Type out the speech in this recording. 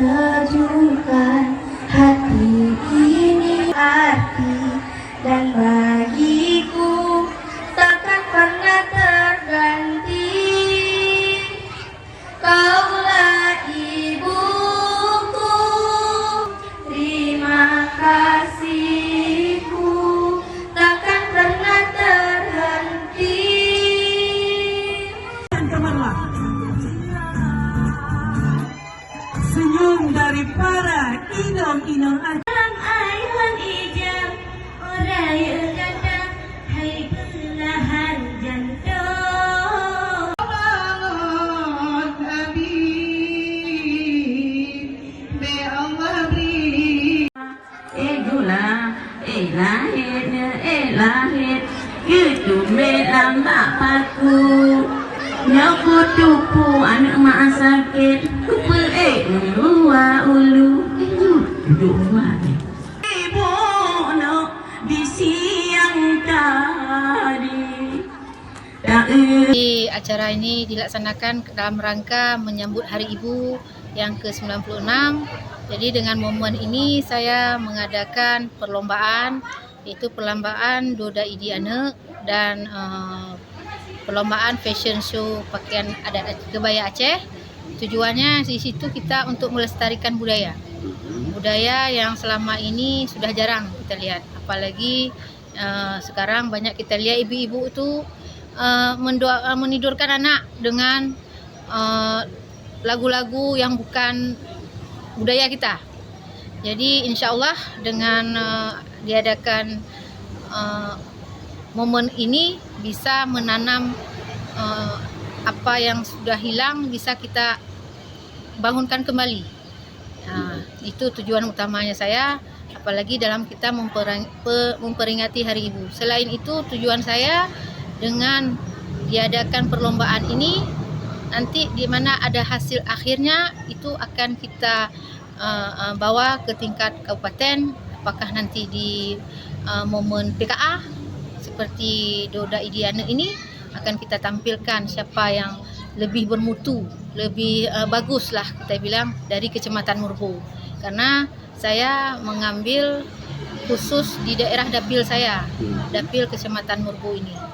sejukkan hati ini arti dan bagiku takkan pernah terganti. Kaulah ibuku, terima kasihku takkan pernah terhenti. Senyum dari para inong-inong Dalam ayuan ijam, oraya ganda, hai belahan jantung. Lahir itu melam bapakku nyaku tupu anak mak sakit kupu dua ulu dua ibu no di siang tadi. Di acara ini dilaksanakan dalam rangka menyambut Hari Ibu yang ke-96. Jadi dengan momen ini saya mengadakan perlombaan, yaitu perlombaan Doda Idiana dan perlombaan fashion show pakaian adat kebaya Aceh. Tujuannya di situ kita untuk melestarikan budaya yang selama ini sudah jarang kita lihat. Apalagi sekarang banyak kita lihat ibu-ibu itu menidurkan anak dengan lagu-lagu yang bukan budaya kita. Jadi insya Allah dengan diadakan momen ini bisa menanam apa yang sudah hilang, bisa kita bangunkan kembali. Itu tujuan utamanya saya, apalagi dalam kita memperingati Hari Ibu. Selain itu tujuan saya dengan diadakan perlombaan ini, nanti di mana ada hasil akhirnya itu akan kita bawa ke tingkat kabupaten, apakah nanti di momen PKA seperti Doda Idiana ini akan kita tampilkan siapa yang lebih bermutu, lebih bagus lah kita bilang dari Kecamatan Murbo. Karena saya mengambil khusus di daerah dapil saya, dapil Kecamatan Murbo ini.